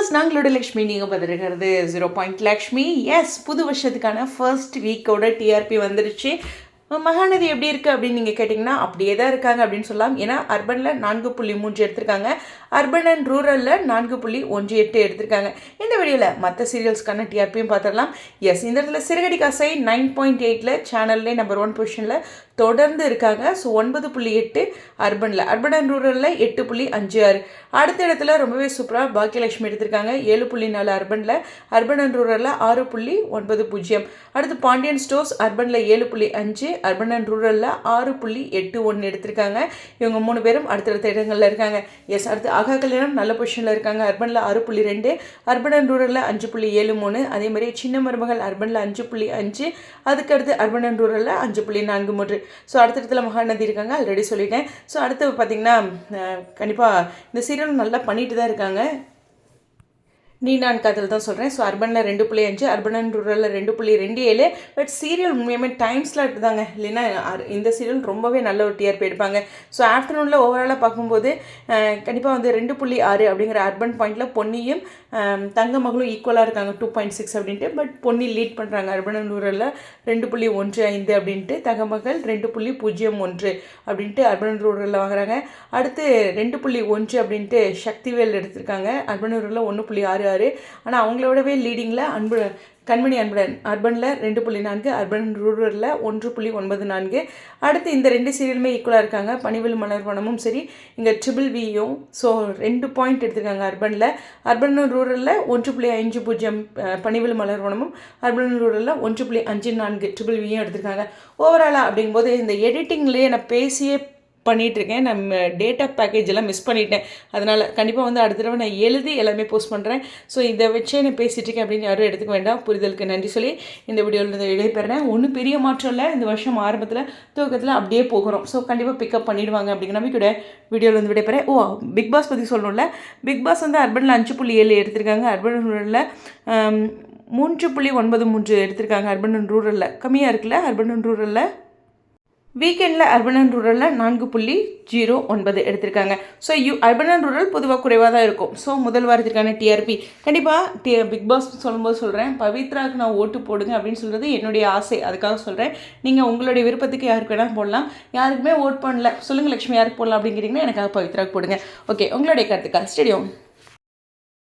Pass நாங்களோட Lakshmi நீங்கள் பதிருக்கிறது 0 Lakshmi. S, புது வருஷத்துக்கான ஃபர்ஸ்ட் வீக்கோட டிஆர்பி வந்துருச்சு. மகாநதி எப்படி இருக்குது அப்படின்னு நீங்கள் கேட்டிங்கன்னா அப்படியே தான் இருக்காங்க அப்படின்னு சொல்லலாம். ஏன்னா அர்பனில் 4.3 எடுத்திருக்காங்க, அர்பன் அண்ட் ரூரலில் 4.18 எடுத்திருக்காங்க. இந்த வீடியோவில் மற்ற சீரியல்ஸ்க்கான டிஆர்பியும் பார்த்துடலாம். எஸ், இந்த இடத்துல சிறுகடி காசை 9.8 சேனல்லே நம்பர் 1 பொசிஷனில் தொடர்ந்து இருக்காங்க. ஸோ 9.8 அர்பனில், அர்பன் அண்ட் ரூரலில் 8.56. அடுத்த இடத்துல ரொம்பவே சூப்பராக பாக்கியலட்சுமி எடுத்திருக்காங்க 7.4 அர்பனில், அர்பன் அண்ட் ரூரலில் 6.90. அடுத்து பாண்டியன் ஸ்டோர்ஸ் அர்பனில் 7.5, அர்பன் அண்ட் ரூரலில் 6.81 எடுத்திருக்காங்க. இவங்க 3 பேரும் அடுத்தடுத்த இடங்களில் இருக்காங்க. எஸ், அடுத்து ஆகா கல்யாணம் நல்ல பொசிஷனில் இருக்காங்க, அர்பனில் 6.2, அர்பன் அண்ட் ரூரலில் 5.73. அதே மாதிரி சின்ன மருமகள் அர்பனில் 5.5, அதுக்கடுத்து அர்பன் அண்ட் ரூரலில் 5.43. ஸோ அடுத்தடுத்துல மகாநதி இருக்காங்க, ஆல்ரெடி சொல்லிட்டேன். ஸோ அடுத்து பார்த்திங்கன்னா கண்டிப்பாக இந்த சீரியல் நல்லா பண்ணிட்டு தான் இருக்காங்க. நீ நான் காதல் தான் சொல்கிறேன். ஸோ அர்பனில் 2.5, அர்பன் அண்ட் ரூரலில் 2.27. பட் சீரியல் உண்மையுமே டைம் ஸ்லாட் தாங்க, இல்லைன்னா இந்த சீரியல் ரொம்பவே நல்ல ஒரு டிஆர்பி எடுப்பாங்க. ஸோ ஆஃப்டர்நூனில் ஓவராலாக பார்க்கும்போது கண்டிப்பாக வந்து 2.6 அப்படிங்கிற அர்பன் பாயிண்டில் பொன்னியும் தங்க மகளும் ஈக்குவலாக இருக்காங்க 2.6 அப்படின்ட்டு. பட் பொன்னி லீட் பண்ணுறாங்க அர்பன் அண்ட் ரூரலில் 2.15 அப்படின்ட்டு, தங்க மகள் 2.01 அப்படின்ட்டு அர்பன் அண்ட் ரூரலில் வாங்குறாங்க. அடுத்து 2.1 அப்படின்ட்டு சக்திவேல் எடுத்திருக்காங்க, அர்பன் அண்ட் ரூரலில் 1.6. ஆனால் அவங்களோடவே லீடிங்கில் கண்மணி அன்புடன் அர்பனில் 2.4, அர்பன் ரூரலில் 1.94. அடுத்து இந்த 2 சீரியலுமே ஈக்குவலாக இருக்காங்க. பணிவில் மலர்வனமும் சரி, இங்கே ட்ரிபிள் வியும் ஸோ 2 பாயிண்ட் எடுத்திருக்காங்க அர்பனில், அர்பன் ரூரலில் 1.50 பணிவில் மலர்வனமும், அர்பன் ரூரலில் 1.54 ட்ரிபிள் வியும் எடுத்திருக்காங்க. ஓவராலாக அப்படிங்கும்போது இந்த எடிட்டிங்லேயே நான் பேசியே பண்ணிகிட்ருக்கேன், நம்ம டேட்டா பேக்கேஜ் எல்லாம் மிஸ் பண்ணிட்டேன். அதனால் கண்டிப்பாக வந்து அடுத்த தடவை நான் எழுதி எல்லாமே போஸ்ட் பண்ணுறேன். ஸோ இதை வச்சே நான் பேசிகிட்ருக்கேன் அப்படின்னு யாரும் எடுத்துக்க வேண்டாம். புரிதலுக்கு நன்றி சொல்லி இந்த வீடியோவில் இடைபெறேன். ஒன்றும் பெரிய மாற்றம் இல்லை, இந்த வருஷம் ஆரம்பத்தில் துவக்கத்தில் அப்படியே போகிறோம். ஸோ கண்டிப்பாக பிக்கப் பண்ணிவிடுவாங்க அப்படிங்கிற நம்பிக்கையோட வீடியோவில் வந்து விடைபெறேன். பிக் பாஸ் பற்றி சொல்லணும்ல, பிக் பாஸ் வந்து அர்பனில் 5.7 எடுத்திருக்காங்க, அர்பன் ரூரலில் 3.93 எடுத்திருக்காங்க. அர்பன் ரூரலில் கம்மியாக இருக்குல்ல, அர்பன் ரூரலில் வீக்கெண்டில் அர்பன் அண்ட் ரூரலில் 4.09 எடுத்திருக்காங்க. ஸோ அர்பன் அண்ட் ரூரல் பொதுவாக குறைவாக தான் இருக்கும். ஸோ முதல் வாரத்திற்கான டிஆர்பி கண்டிப்பாக பிக் பாஸ் சொல்லும்போது சொல்கிறேன், பவித்ராவுக்கு நான் ஓட்டு போடுங்க அப்படின்னு சொல்கிறது என்னுடைய ஆசை, அதுக்காக சொல்கிறேன். நீங்கள் உங்களுடைய விருப்பத்துக்கு யாருக்கு வேணால் போடலாம். யாருக்குமே ஓட் பண்ணல சொல்லுங்கள் லக்ஷ்மி யாருக்கு போடலாம் அப்படிங்கிறீங்கன்னா எனக்காக பவித்ராவுக்கு போடுங்க. ஓகே, உங்களுடைய கருத்துக்கள் ஸ்டேடியம்.